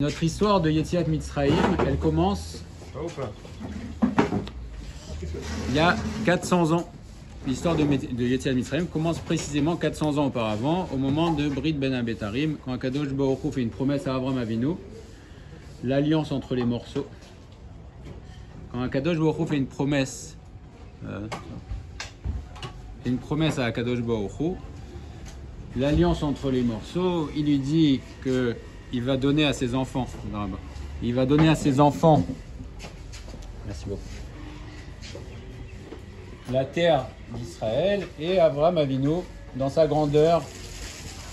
Notre histoire de Yetziat Mitzrayim, elle commence il y a 400 ans. L'histoire de Yetziat Mitzrayim commence précisément 400 ans auparavant, au moment de Brit Ben Abetarim, quand Akadosh Baruch Hu fait une promesse à Avraham Avinu, l'alliance entre les morceaux. Quand Akadosh Baruch Hu fait une promesse à Akadosh Baruch Hu, l'alliance entre les morceaux, il lui dit que il va donner à ses enfants. Il va donner à ses enfants. Merci beaucoup. La terre d'Israël, et Avraham Avinu, dans sa grandeur,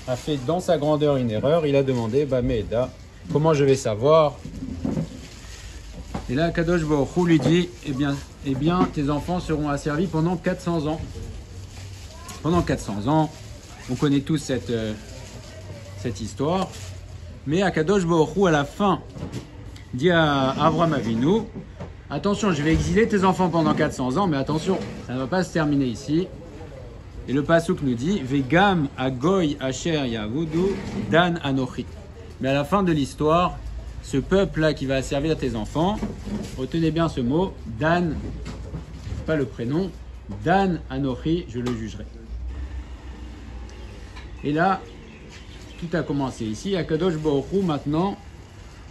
a fait dans sa grandeur une erreur. Il a demandé, Bameda, comment je vais savoir? Et là, Kadosh Baruch Hu lui dit, eh bien, tes enfants seront asservis pendant 400 ans. Pendant 400 ans, on connaît tous cette histoire. Mais Akadosh Baruch Hu, à la fin, dit à Avraham Avinu, attention, je vais exiler tes enfants pendant 400 ans, mais attention, ça ne va pas se terminer ici. Et le pasuk nous dit, Vegam agoy asher yavudu dan anochi. Mais à la fin de l'histoire, ce peuple-là qui va servir tes enfants, retenez bien ce mot, Dan, pas le prénom, Dan anochi, je le jugerai. Et là, tout a commencé ici. Akadosh Baruch Hu, maintenant,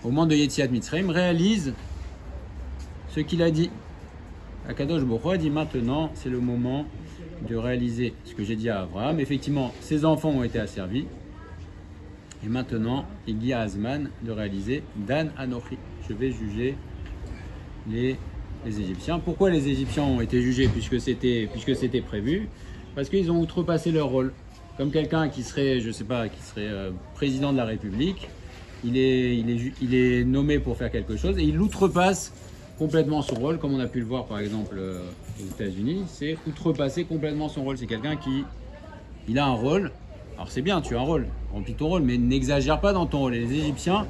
au moment de Yetziat Mitzrayim, réalise ce qu'il a dit. Akadosh Baruch Hu a dit, maintenant, c'est le moment de réaliser ce que j'ai dit à Abraham. Effectivement, ses enfants ont été asservis. Et maintenant, il y a Azman de réaliser Dan Anochi. Je vais juger les Égyptiens. Pourquoi les Égyptiens ont été jugés puisque c'était prévu? Parce qu'ils ont outrepassé leur rôle. Comme quelqu'un qui serait, je sais pas, qui serait président de la République, il est nommé pour faire quelque chose et il outrepasse complètement son rôle, comme on a pu le voir par exemple aux États-Unis. C'est outrepasser complètement son rôle. C'est quelqu'un il a un rôle. Alors c'est bien, tu as un rôle, remplis ton rôle, mais n'exagère pas dans ton rôle. Et les Égyptiens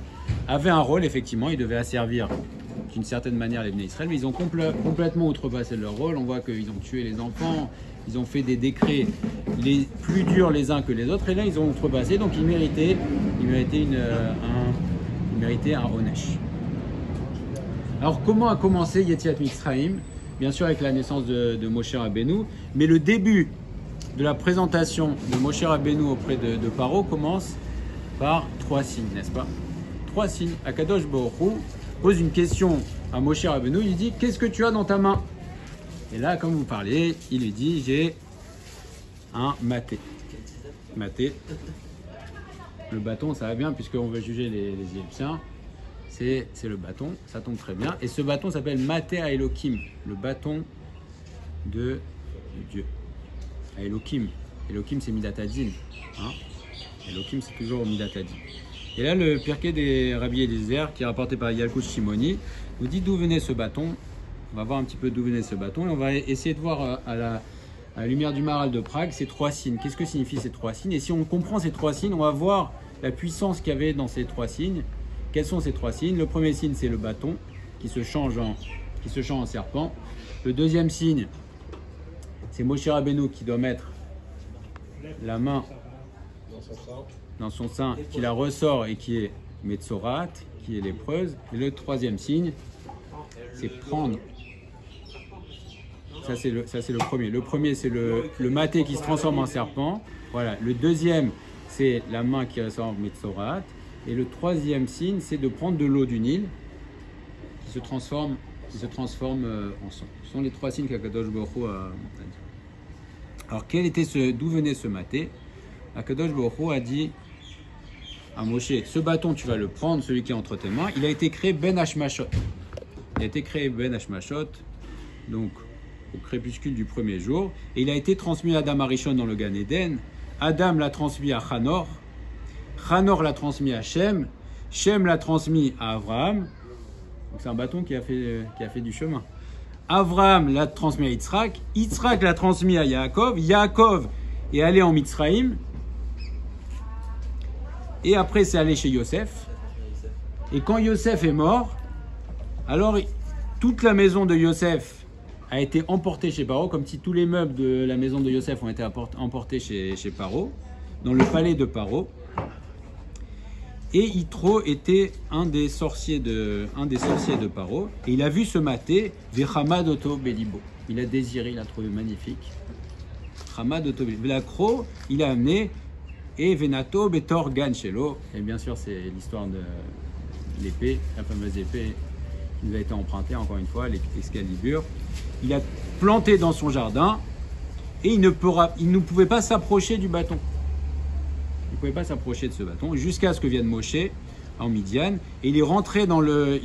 avaient un rôle, effectivement, ils devaient asservir d'une certaine manière les Bnei Israël, mais ils ont complètement outrepassé leur rôle. On voit qu'ils ont tué les enfants, ils ont fait des décrets les plus durs les uns que les autres, et là ils ont outrepassé, donc ils méritaient un Onesh. Alors comment a commencé Yetziat Mitzrayim? Bien sûr avec la naissance de Moshe Rabbeinu, mais le début de la présentation de Moshe Rabbeinu auprès de Paro commence par 3 signes, n'est-ce pas? 3 signes. Akadosh Baruch Hu pose une question à Moshe Rabbeinu, il lui dit, qu'est-ce que tu as dans ta main? Et là, comme vous parlez, il lui dit, j'ai un maté. Maté. Le bâton, ça va bien, puisqu'on veut juger les Égyptiens. C'est le bâton, ça tombe très bien. Et ce bâton s'appelle Maté à Elohim, le bâton de Dieu. À Elohim. Elohim, c'est Midatadin. Hein? Elohim, c'est toujours Midatadin. Et là, le Pirkei des Rabbi Eliezer, qui est rapporté par Yalkut Shimoni, nous dit d'où venait ce bâton. On va voir un petit peu d'où venait ce bâton et on va essayer de voir à la lumière du Maharal de Prague ces 3 signes. Qu'est-ce que signifient ces 3 signes? Et si on comprend ces 3 signes, on va voir la puissance qu'il y avait dans ces 3 signes. Quels sont ces 3 signes? Le premier signe, c'est le bâton qui se change en serpent. Le deuxième signe, c'est Moshe Rabbeinu qui doit mettre la main dans son sein, qui la ressort et qui est Metzorat, qui est lépreuse. Et le troisième signe, c'est prendre. Ça c'est le premier. Le premier, c'est le maté qui se transforme en serpent. Voilà. Le deuxième, c'est la main qui ressort en Metzorat. Et le troisième signe, c'est de prendre de l'eau du Nil qui se transforme en sang. Ce sont les 3 signes qu'Akadosh Baruch Hu a dit. Alors, d'où venait ce maté? Akadosh Baruch Hu a dit à Moshe, ce bâton, tu vas le prendre, celui qui est entre tes mains. Il a été créé Ben Hashmashot. Il a été créé Ben Hashmashot, donc au crépuscule du premier jour. Et il a été transmis à Adam Arishon dans le Gan Eden. Adam l'a transmis à Chanor. Chanor l'a transmis à Shem. Shem l'a transmis à Avraham. Donc c'est un bâton qui a fait du chemin. Avraham l'a transmis à Yitzhak. Yitzhak l'a transmis à Yaakov. Yaakov est allé en Mitzrayim. Et après, c'est allé chez Yosef. Et quand Yosef est mort, alors toute la maison de Yosef a été emportée chez Paro, comme si tous les meubles de la maison de Yosef ont été emportés chez Paro, dans le palais de Paro. Et Yitro était un des sorciers de Paro. Et il a vu ce maté, Vechamad Oto Belibo. Il a désiré, il a trouvé magnifique. Hamad Oto Belibo. Velakro, il a amené, et Venato Betor Ganchelo. Et bien sûr, c'est l'histoire de l'épée, la fameuse épée qui nous a été empruntée, encore une fois, l'Excalibur. Il a planté dans son jardin, et il ne pouvait pas s'approcher du bâton. Il ne pouvait pas s'approcher de ce bâton jusqu'à ce que vienne Moshe en Midian. Et il est rentré dans le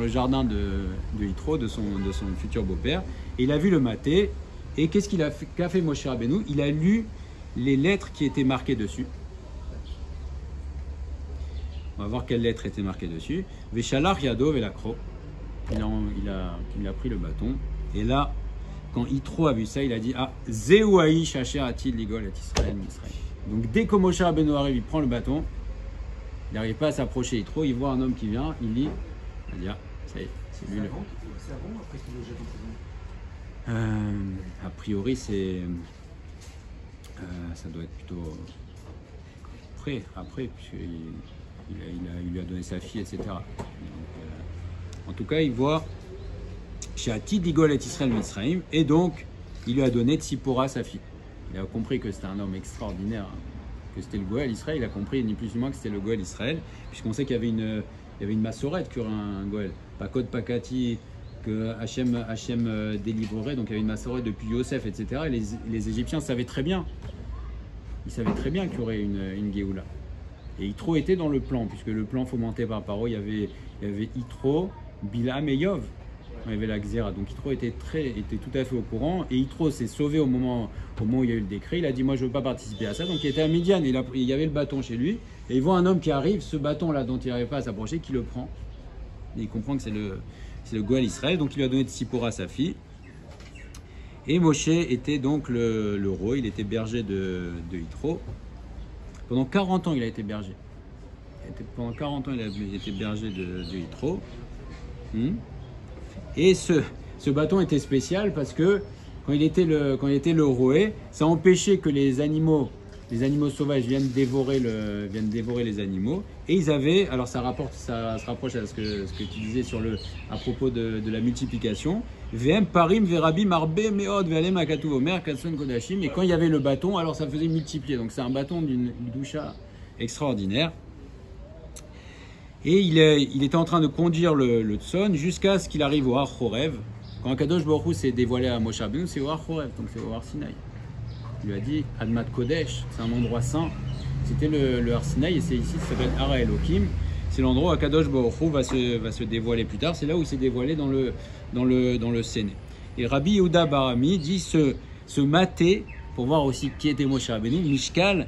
jardin de Yitro, de son futur beau-père. Et il a vu le maté. Et qu'est-ce qu'a fait Moshe Rabbeinu? Il a lu les lettres qui étaient marquées dessus. On va voir quelles lettres étaient marquées dessus. Veshalach Yado Velakro. Il a pris le bâton. Et là, quand Yitro a vu ça, il a dit: Ah, Zéouaï Shacher Atil Ligol et Israël Misraël. Donc dès que Moshe Rabbeinu arrive, il prend le bâton, il n'arrive pas à s'approcher Yitro, il voit un homme qui vient, il lit, il va dire, ça y est, c'est lui le. C'est avant ou après qu'il le jette en prison? A priori, c'est. Ça doit être plutôt après puisqu'il lui a donné sa fille, etc. Donc, en tout cas, il voit chez Atid Ligol et Israël Mitzraïm, et donc il lui a donné Tzipora, sa fille. Il a compris que c'était un homme extraordinaire, que c'était le Goël Israël. Il a compris ni plus ni moins que c'était le Goël Israël, puisqu'on sait qu'il y avait une massorette qui aurait un Goël. Pakot Pakati, que Hachem délivrerait. Donc il y avait une massorette depuis Yosef, etc. Et les Égyptiens savaient très bien. Ils savaient très bien qu'il y aurait une Géoula. Et Yitro était dans le plan, puisque le plan fomenté par Paro, il y avait Yitro, Bilam et Yov. Il y avait la Xéra. Donc Yitro était tout à fait au courant. Et Yitro s'est sauvé au moment où il y a eu le décret. Il a dit: moi je ne veux pas participer à ça. Donc il était à Midian. Il y avait le bâton chez lui. Et il voit un homme qui arrive, ce bâton-là dont il n'arrive pas à s'approcher, qui le prend. Et il comprend que c'est le Goël Israël. Donc il lui a donné Tzipora, sa fille. Et Moshe était donc le roi. Il était berger de Yitro. Pendant 40 ans, il a été berger. Pendant 40 ans, il a été berger de Yitro. Et ce bâton était spécial parce que quand il était le roué, ça empêchait que les animaux sauvages viennent dévorer les animaux. Et ils avaient, alors ça se rapproche à ce que tu disais à propos de la multiplication. Vem parim verabim arbe meod ve'alem akatuv omer katson kodashim. Et quand il y avait le bâton, alors ça faisait multiplier. Donc c'est un bâton d'une doucha extraordinaire. Et il était en train de conduire le Tson jusqu'à ce qu'il arrive au Har Chorev. Quand Akadosh Baruch Hu s'est dévoilé à Moshe Rabbeinu, c'est au Har Chorev, donc c'est au Har Sinaï. Il lui a dit Admat Kodesh, c'est un endroit saint. C'était le Har Sinaï, et c'est ici, ça s'appelle Har Elohim. C'est l'endroit où Akadosh Baruch Hu va se dévoiler plus tard. C'est là où il s'est dévoilé dans le Séné. Et Rabbi Yehuda Barami dit se mater pour voir aussi qui était Moshe Rabbeinu, Mishkal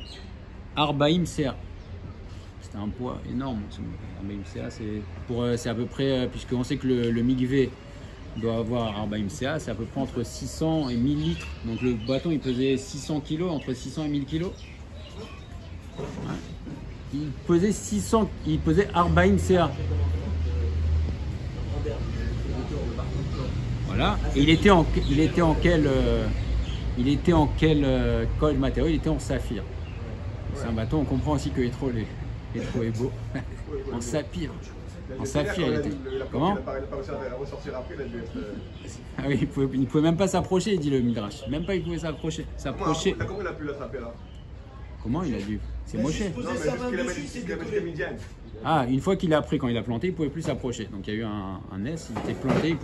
Arbaim Seah. C'est un poids énorme. C'est à peu près, puisqu'on sait que le Migvé doit avoir Arbaim Seah, c'est à peu près entre 600 et 1000 litres. Donc le bâton, il pesait 600 kg, entre 600 et 1000 kg. Ouais. Il pesait Arbaim Seah. Voilà. Et il était en quel col matériau? Il était en saphir. C'est un bâton, on comprend aussi que Yitro est beau. En saphir. En saphir, il était. Comment? Il n'a pas réussi à ressortir après, il a dû être. Ah oui, il ne pouvait même pas s'approcher, dit le Midrash. Même pas il pouvait s'approcher. Comment il a pu l'attraper là? Comment il a dû? C'est Moshe. Non, mais juste qu'il a mis Midian. Ah, une fois qu'il a appris, quand il a planté, il ne pouvait plus s'approcher. Donc il y a eu un S, il était planté,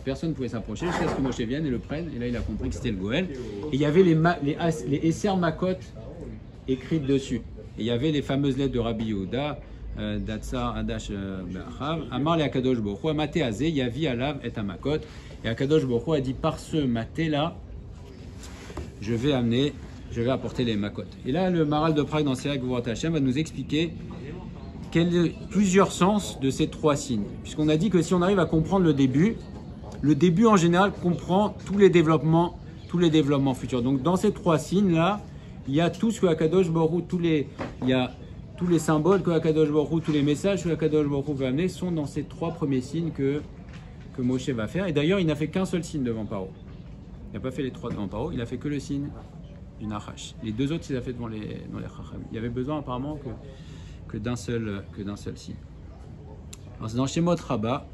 personne ne pouvait s'approcher jusqu'à ce que Moshe vienne et le prenne. Et là, il a compris que c'était le Goël. Et il y avait les Esser Makot écrites dessus. Et il y avait les fameuses lettres de Rabbi Yehuda, Datsar Adash Bachav, Amar le Akadosh Baruch Hu, Maté Azé, Yavi Alav et Amakot. Et Akadosh Baruch Hu a dit: par ce maté là, je vais apporter les Makot. Et là, le Maral de Prague dans Sirach Gvurot Hashem va nous expliquer plusieurs sens de ces trois signes. Puisqu'on a dit que si on arrive à comprendre le début en général comprend tous les développements futurs. Donc dans ces trois signes là, il y a tout ce que Akadosh Baruch Hu, il y a tous les symboles que Akadosh Baruch Hu, tous les messages que Akadosh Baruch Hu va amener sont dans ces trois premiers signes que Moshe va faire. Et d'ailleurs, il n'a fait qu'un seul signe devant Paro. Il n'a pas fait les trois devant Paro, il a fait que le signe du Nachash. Les deux autres, il a fait devant les Chacham. Il y avait besoin apparemment que d'un seul signe. Alors c'est dans Shemot Rabbah.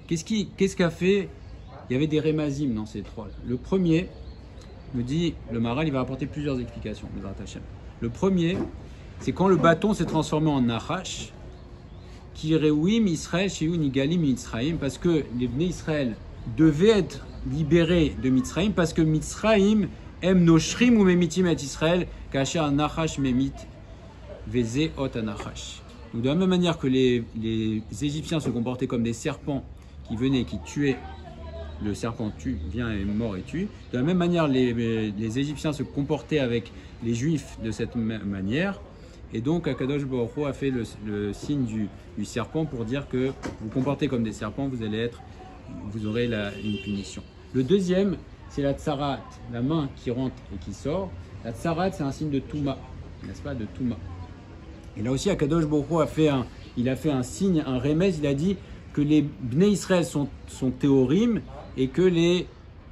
Qu'est-ce qu'a fait? Il y avait des rémazim dans ces trois. Le premier, me dit le Maharal, il va apporter plusieurs explications. Le premier, c'est quand le bâton s'est transformé en Nachash, qui réouim Israël chez Unigalim Mitzraïm, parce que les Bnei Israël devaient être libérés de Mitzraïm, parce que Mitzraïm aime noshrim ou memitim et Israël, caché un Nachash memit, veze ot Nachash. Donc de la même manière que les Égyptiens se comportaient comme des serpents qui venaient et qui tuaient, le serpent vient et mord et tue. De la même manière, les Égyptiens se comportaient avec les Juifs de cette manière. Et donc, Akadosh Baruch Hu a fait le signe du serpent pour dire que vous comportez comme des serpents, vous aurez une punition. Le deuxième, c'est la tsarat, la main qui rentre et qui sort. La tsarat, c'est un signe de Touma, n'est-ce pas, de Touma. Et là aussi, Akadosh Baruch Hu a fait un signe, un remez, il a dit que les Bnei Israël sont théorim et que les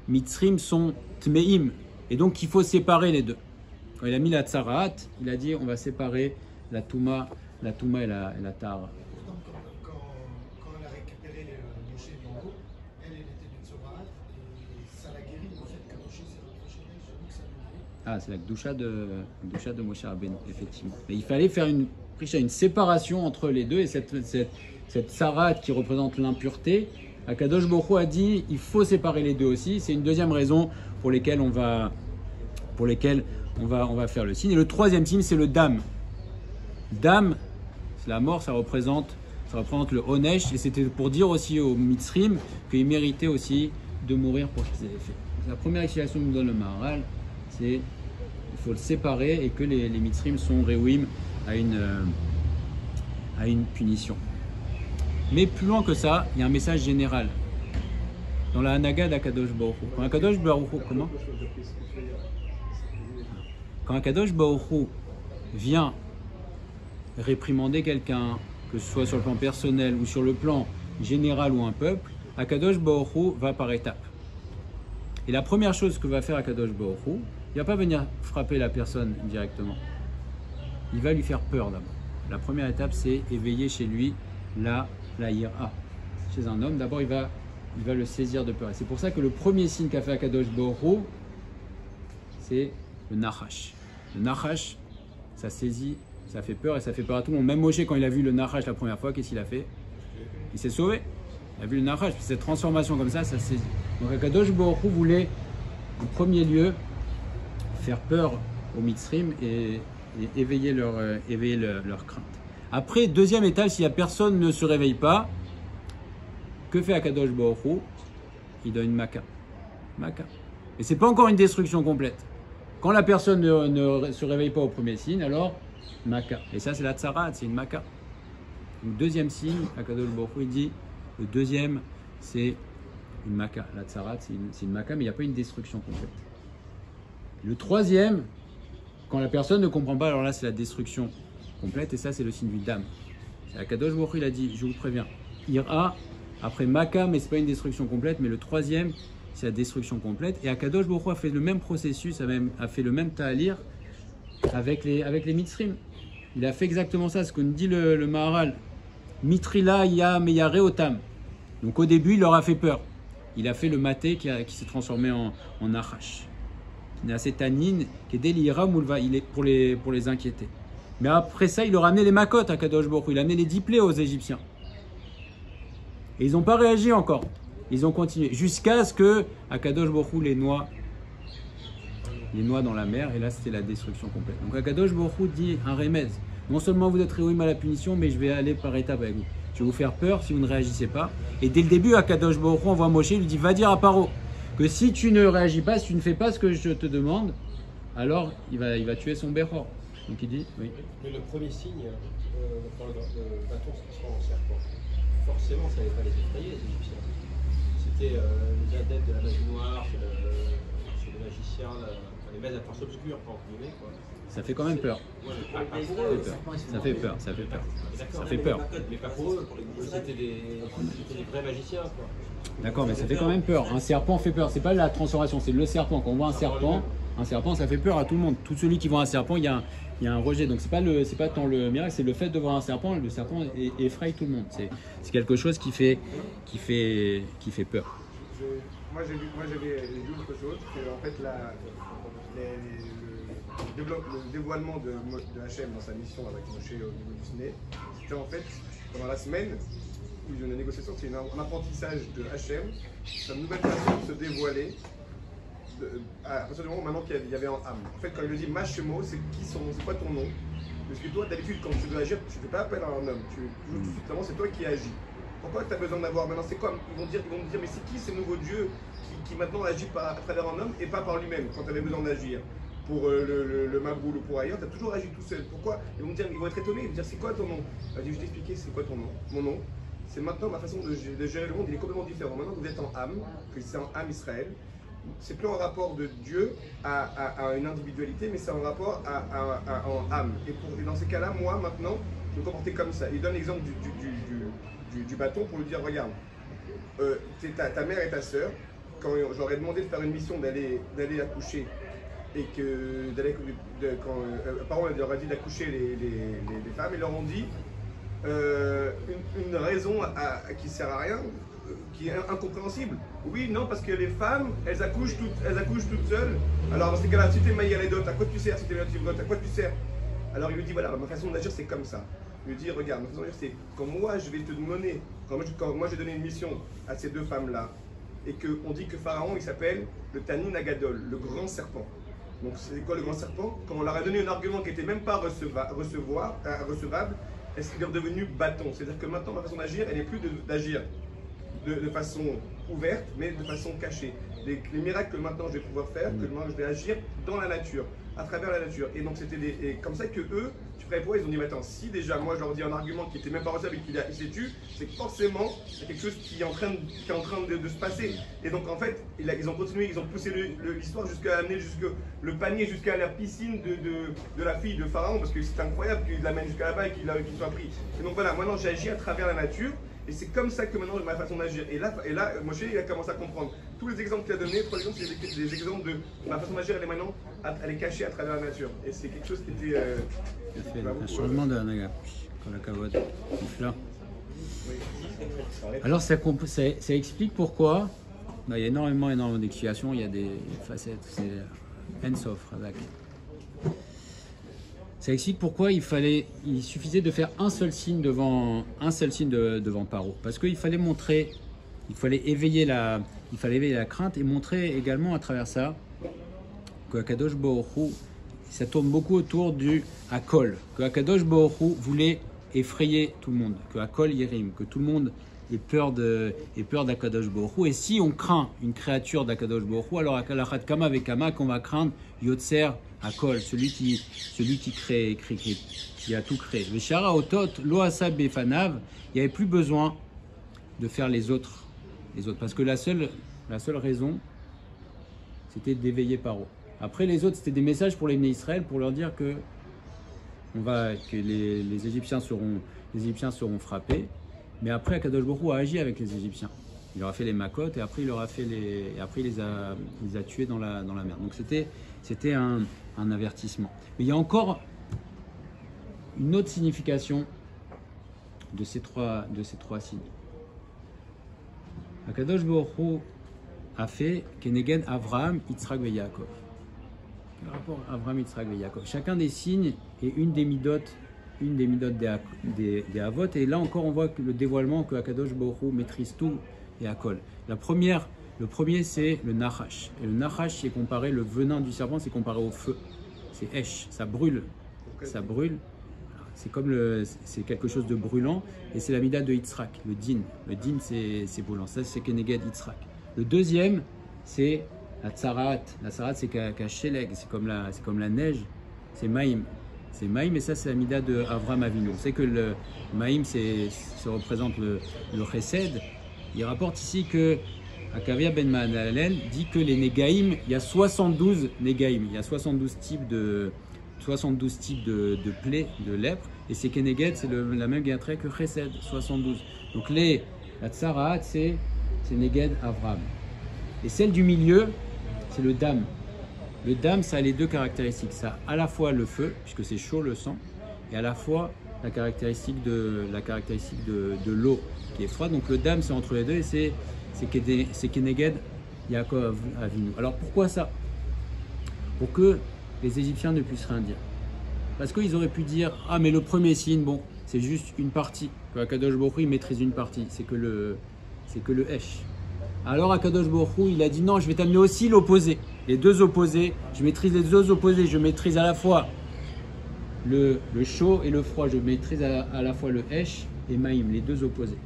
Mitzrim sont Tmeim. Et donc, il faut séparer les deux. Quand il a mis la Tsarat, il a dit on va séparer la Touma et la Tahara. Quand elle a récupéré le Moshe d'en haut, elle était d'une Tsarat et ça l'a guéri. En fait, quand Moshe s'est rapproché d'elle, j'ai vu que ça l'a guéri. Ah, c'est la Gdusha de Moshe Rabbeinu, effectivement. Mais il fallait faire une séparation entre les deux et cette Tsarat qui représente l'impureté. Akadosh Baruch Hu a dit il faut séparer les deux aussi. C'est une deuxième raison pour lesquelles on va faire le signe. Et le troisième signe, c'est le dam. Dam, c'est la mort, ça représente le onesh. Et c'était pour dire aussi aux Mitzrim qu'ils méritaient aussi de mourir pour ce qu'ils avaient fait. La première explication que nous donne le Maharal, c'est qu'il faut le séparer et que les Mitzrim sont réouim à une punition. Mais plus loin que ça, il y a un message général. Dans la Hanaga d'Akadosh Baruch Hu. Quand Akadosh Baruch Hu vient réprimander quelqu'un, que ce soit sur le plan personnel ou sur le plan général ou un peuple, Akadosh Baruch Hu va par étapes. Et la première chose que va faire Akadosh Baruch Hu, il ne va pas venir frapper la personne directement. Il va lui faire peur d'abord. La première étape, c'est éveiller chez lui la ira. Chez un homme, d'abord, il va le saisir de peur. Et c'est pour ça que le premier signe qu'a fait Akadosh Baruch Hu, c'est le Nachash. Le Nachash, ça saisit, ça fait peur et ça fait peur à tout le monde. Même Moshe, quand il a vu le Nachash la première fois, qu'est-ce qu'il a fait? Il s'est sauvé. Il a vu le Nachash. Puis cette transformation comme ça saisit. Donc Akadosh Baruch Hu voulait, en premier lieu, faire peur aux Mitzrim et éveiller leur crainte. Après, deuxième étape, si la personne ne se réveille pas, que fait Akadosh Baruch Hu? Il donne une Maka. Et c'est pas encore une destruction complète. Quand la personne ne se réveille pas au premier signe, alors Maka. Et ça, c'est la Tsarat, c'est une Maka. Le deuxième signe, Akadosh Baruch Hu, il dit, le deuxième, c'est une Maka. La Tsarat, c'est une Maka, mais il n'y a pas une destruction complète. Le troisième, quand la personne ne comprend pas, alors là, c'est la destruction complète, et ça, c'est le signe du Dam. Akadosh Baruch Hu, il a dit, je vous préviens, Ira, après Maka, mais ce n'est pas une destruction complète, mais le troisième, c'est la destruction complète. Et Akadosh Baruch Hu a fait le même processus, a fait le même ta'alir avec les Mitzrim. Il a fait exactement ça, ce qu'on dit le Maharal. Mitrila ya meyare otam. Donc au début, il leur a fait peur. Il a fait le maté qui s'est transformé en Nachash. Il a cette tanine qui est délira moulva, il est pour les inquiéter. Mais après ça, il leur a amené les makot à Kadosh Baruch Hu. Il a amené les 10 plaies aux Égyptiens. Et ils n'ont pas réagi encore. Ils ont continué. Jusqu'à ce que Akadosh Baruch Hu les noie dans la mer. Et là, c'était la destruction complète. Donc Akadosh Baruch Hu dit un remède. Non seulement vous êtes réouim à la punition, mais je vais aller par étapes avec vous. Je vais vous faire peur si vous ne réagissez pas. Et dès le début, Akadosh Baruch Hu envoie Moshe, il lui dit, va dire à Paro que si tu ne réagis pas, si tu ne fais pas ce que je te demande, alors il va tuer son Béchor. Donc il dit, oui. Mais le premier signe, quand le bâton se transforme en serpent, forcément ça n'allait pas les effrayer, les Égyptiens. C'était les adeptes de la magie noire, chez les magiciens, les maîtres de la force obscure, quand on pouvait, quoi. Ça fait quand même peur. Ça fait peur. Ça fait peur. Mais pas pour eux, c'était des vrais magiciens, quoi. D'accord, mais ça fait quand même peur. Un serpent fait peur. C'est pas la transformation, c'est le serpent. Quand on voit un serpent, Un serpent, ça fait peur à tout le monde. Tout celui qui voit un serpent, il y a un rejet. Donc c'est pas tant le miracle, c'est le fait de voir un serpent. Le serpent effraie tout le monde. C'est quelque chose qui fait peur. Moi j'avais lu autre chose, c'est en fait le dévoilement de Hachem dans sa mission avec Moshe au niveau du Sinaï. C'était en fait pendant la semaine où il y a une négociation, c'est un apprentissage de Hachem, sa nouvelle façon de se dévoiler. À partir du moment où maintenant qu'il y avait un âme. En fait, quand il le dit Mashemo, c'est quoi ton nom? Parce que toi, d'habitude, quand tu dois agir, tu ne fais pas appel à un homme. Tout de suite, c'est toi qui agis. Pourquoi tu as besoin d'avoir maintenant? C'est quoi? Ils vont te dire, mais c'est qui ces nouveaux dieux qui maintenant agit à travers un homme et pas par lui-même quand tu avais besoin d'agir? Pour le Magroul ou pour ailleurs, tu as toujours agi tout seul. Pourquoi? Ils vont être étonnés, ils vont dire c'est quoi ton nom? Je vais t'expliquer c'est quoi ton nom. Mon nom, c'est maintenant ma façon de gérer le monde, il est complètement différent. Maintenant que vous êtes en âme, que c'est en âme Israël, c'est plus un rapport de Dieu à une individualité, mais c'est un rapport en âme. Et dans ces cas-là, moi, maintenant, je me comporter comme ça. Il donne l'exemple du bâton pour lui dire, regarde, ta mère et ta sœur, quand j'aurais demandé de faire une mission d'aller accoucher, et que apparemment, elle leur a dit d'accoucher les femmes, ils leur ont dit une raison qui ne sert à rien, qui est incompréhensible. Oui, non, parce que les femmes, elles accouchent toutes seules. Alors dans ces cas-là, si tu es maïalédote, à quoi tu sers? Si tu es maïalédote, à quoi tu sers? Alors il lui dit, voilà, ma façon d'agir c'est comme ça. Il lui dit, regarde, ma façon d'agir c'est quand moi je vais te donner, quand moi je vais donner une mission à ces deux femmes-là, et qu'on dit que Pharaon il s'appelle le Tanin Agadol, le grand serpent. Donc c'est quoi le grand serpent? Quand on leur a donné un argument qui n'était même pas recevable, est-ce qu'il est devenu bâton? C'est-à-dire que maintenant ma façon d'agir, elle n'est plus d'agir de façon ouverte, mais de façon cachée. Les miracles que maintenant je vais pouvoir faire, que maintenant je vais agir dans la nature, à travers la nature. Et donc c'était comme ça que eux, tu ferais pour eux, ils ont dit, mais attends, si déjà moi je leur dis un argument qui n'était même pas recevable et qu'il s'est tué, c'est que forcément il y a quelque chose qui est en train de se passer. Et donc en fait, ils ont continué, ils ont poussé l'histoire jusqu'à amener le panier jusqu'à la piscine de la fille de Pharaon, parce que c'est incroyable qu'il l'amène jusqu'à là-bas et qu'il soit pris. Et donc voilà, maintenant j'agis à travers la nature. Et c'est comme ça que maintenant ma façon d'agir. Et là, Moshe il a commencé à comprendre. Tous les exemples qu'il a donnés, 3 exemples, c'est des exemples de ma façon d'agir, elle est maintenant, elle est cachée à travers la nature. Et c'est quelque chose qui était. Un changement de Hanaga. Alors ça explique pourquoi. Il y a énormément d'explications, il y a des facettes, c'est Ensof, Razak. Ça explique pourquoi il suffisait de faire un seul signe devant Paro. Parce qu'il fallait montrer, il fallait éveiller la crainte et montrer également à travers ça que Akadosh Baruch Hu, ça tourne beaucoup autour du Hakol. Que Akadosh Baruch Hu voulait effrayer tout le monde. Que Hakol Yerim, que tout le monde ait peur d'Akadosh Baruch Hu. Et si on craint une créature d'Akadosh Baruch Hu, alors Akalachat Kama Vekama, qu'on va craindre Yotzer Hakol, celui qui crée, qui a tout créé. Le Shara Otot, Loasa Befanav, il n'y avait plus besoin de faire les autres. Parce que la seule raison, c'était d'éveiller Paro. Après, les autres, c'était des messages pour les Bnei Israël, pour leur dire que les Égyptiens seront frappés. Mais après, Akadosh Baruch Hu a agi avec les Égyptiens. Il leur a fait les makotes et après il les a tués dans la mer. Donc c'était un avertissement. Mais il y a encore une autre signification de ces trois signes. Akadosh Baruch Hu a fait Kenegen Avraham, Yitzhak et Yaakov. Le rapport Avraham, Yitzhak et Yaakov. Chacun des signes est une des midotes des Avot. Et là encore, on voit que le dévoilement que Akadosh Baruch Hu maîtrise tout et Akol. Le premier, c'est le Nachash. Et le Nachash, c'est comparé, le venin du serpent, c'est comparé au feu. C'est Esh, ça brûle. Ça brûle. C'est quelque chose de brûlant. Et c'est la mida de Yitzhak, le din. Le din, c'est brûlant. Ça, c'est Keneged Yitzhak. Le deuxième, c'est la Tsarat. La Tsarat, c'est Kasheleg. C'est comme la neige. C'est Maïm. C'est Maïm, et ça, c'est la mida de Avram Avinu. On sait que le Maïm, ça représente le Chesed. Il rapporte ici que Akavia Ben Mahalel dit que les Negaïm, il y a 72 Negaïm, il y a 72 types de plaies, de lèpre, et c'est Keneged, c'est la même guerre que Chesed, 72. Donc la Tsarat, c'est Neged Avram. Et celle du milieu, c'est le Dam. Le dam, ça a les deux caractéristiques. Ça a à la fois le feu, puisque c'est chaud le sang, et à la fois la caractéristique de l'eau qui est froide. Donc le dam, c'est entre les deux et c'est Keneged Yaakov Avinu. Alors pourquoi ça? Pour que les Égyptiens ne puissent rien dire. Parce qu'ils auraient pu dire, ah mais le premier signe, bon, c'est juste une partie. Que Akadosh Baruch Hu, il maîtrise une partie, c'est que le Hesh. Alors Akadosh Baruch Hu, il a dit non, je vais t'amener aussi l'opposé. Les deux opposés, je maîtrise les deux opposés, je maîtrise à la fois le chaud et le froid, je maîtrise à la fois le Hesh et Maïm, les deux opposés.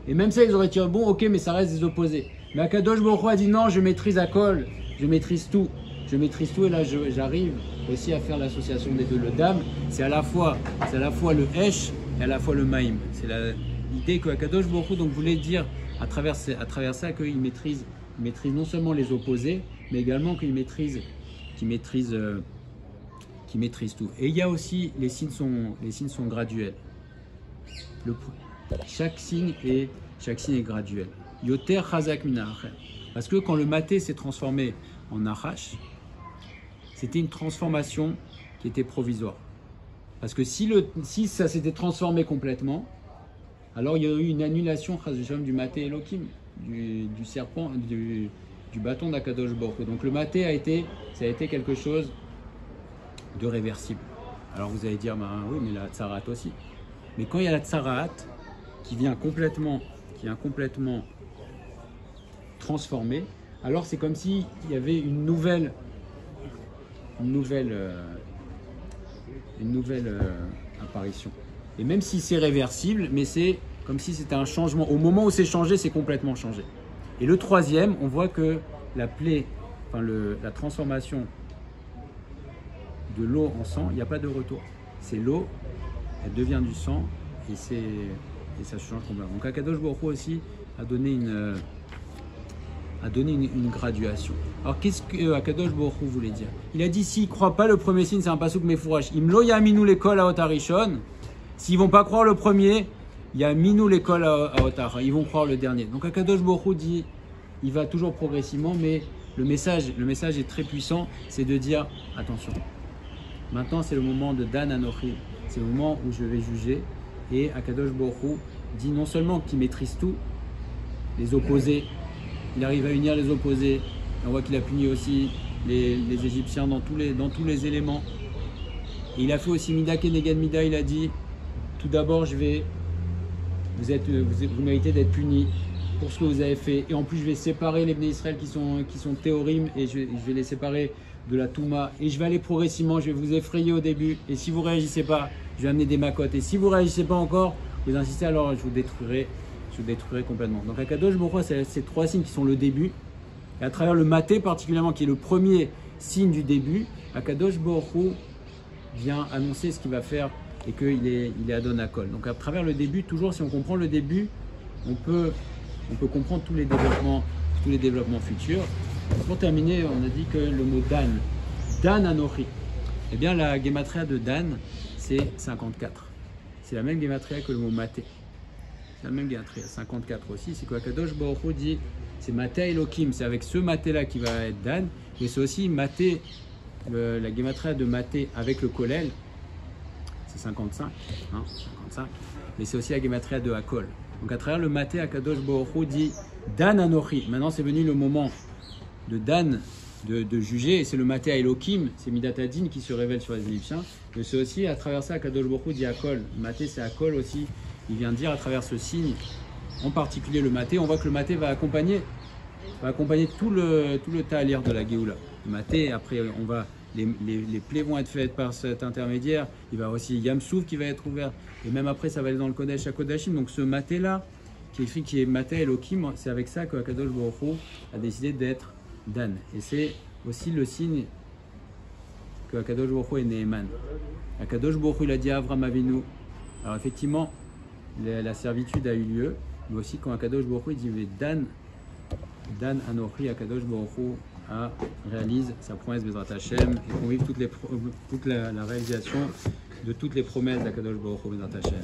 Et même ça, ils auraient dit, bon, ok, mais ça reste des opposés. Mais Akadosh Baruch Hu a dit non, je maîtrise Akol, je maîtrise tout. Je maîtrise tout et là j'arrive aussi à faire l'association des deux. Le dam, c'est à la fois le Hesh et à la fois le Maïm. C'est l'idée que Akadosh Baruch Hu donc voulait dire à travers ça qu'il maîtrise non seulement les opposés, mais également qu'il maîtrise tout. Et il y a aussi les signes sont graduels. Chaque signe est graduel. Yoter chazak min ha'acher. Parce que quand le maté s'est transformé en Nachash, c'était une transformation qui était provisoire. Parce que si ça s'était transformé complètement, alors il y aurait eu une annulation du maté Elohim, du serpent, du bâton d'Akadosh Baruch Hu. Donc le maté ça a été quelque chose de réversible. Alors vous allez dire, bah, oui, mais la tsarat aussi. Mais quand il y a la tsarat qui vient complètement transformée, alors c'est comme s'il y avait une nouvelle apparition. Et même si c'est réversible, mais c'est comme si c'était un changement. Au moment où c'est changé, c'est complètement changé. Et le troisième, on voit que la transformation de l'eau en sang, il n'y a pas de retour. C'est l'eau, elle devient du sang et ça change complètement. Donc Akadosh Baruch Hu aussi a donné une graduation. Alors qu'est-ce que Akadosh Baruch Hu voulait dire? Il a dit s'ils ne croient pas le premier signe, c'est un pasuk mefourash. Imlo yaminu l'école à Otarishon. S'ils ne vont pas croire le premier, yaminu l'école à Otar. Ils vont croire le dernier. Donc Akadosh Baruch Hu dit, il va toujours progressivement, mais le message est très puissant, c'est de dire attention. Maintenant c'est le moment de Dan Anochi, c'est le moment où je vais juger. Et Akadosh Baruch Hu dit non seulement qu'il maîtrise tout, les opposés. Il arrive à unir les opposés. On voit qu'il a puni aussi les Égyptiens dans tous les éléments. Et il a fait aussi Mida Keneged Mida. Il a dit tout d'abord, vous méritez d'être punis pour ce que vous avez fait. Et en plus, je vais séparer les Bnei Israël qui sont théorim et je vais les séparer de la Touma. Et je vais aller progressivement. Je vais vous effrayer au début. Et si vous ne réagissez pas, je vais amener des macotes. Et si vous ne réagissez pas encore, vous insistez, alors je vous détruirai complètement. Donc Akadosh Baruch Hu, c'est ces trois signes qui sont le début. Et à travers le maté particulièrement, qui est le premier signe du début, Akadosh Baruch Hu vient annoncer ce qu'il va faire et qu'il est Adon Hakol. Donc à travers le début, toujours si on comprend le début, on peut comprendre tous les développements futurs. Pour terminer, on a dit que le mot Dan Anochi, eh bien la gematria de Dan, c'est 54. C'est la même gematria que le mot maté. C'est la même gematria, 54 aussi. C'est quoi Kadosh Baruch Hu dit, c'est maté Elohim, c'est avec ce maté-là qui va être Dan, mais c'est aussi maté, la gematria de maté avec le kolel, c'est 55, 55, mais c'est aussi la gematria de Hakol. Donc à travers le maté, Akadosh Baruch Hu dit Dan Anochi. Maintenant c'est venu le moment de Dan, de juger, et c'est le maté à Elohim, c'est Midat Hadin qui se révèle sur les Égyptiens, mais c'est aussi à travers ça Akadosh Baruch Hu dit Hakol. Le maté c'est Hakol aussi, il vient dire à travers ce signe, en particulier le maté, on voit que le maté va accompagner tout le ta'alir de la Géoula. Le maté, après les plaies vont être faites par cet intermédiaire, il va aussi Yamsouf qui va être ouvert, et même après ça va aller dans le Kodesh à Kodashim. Donc ce maté là, qui est écrit qui est maté Elohim, c'est avec ça que Akadosh Baruch Hu a décidé d'être Dan. Et c'est aussi le signe que Akadosh Baruch Hu est Neheman. Akadosh Baruch Hu il a dit à Avram Avinu. Alors effectivement, la servitude a eu lieu, mais aussi quand Akadosh Baruch Hu dit Dan Anochi, Akadosh Baruch Hu réalise sa promesse Bezrat Hashem et qu'on vive toute la réalisation de toutes les promesses d'Akadosh Baruch Hu Bezrat Hashem.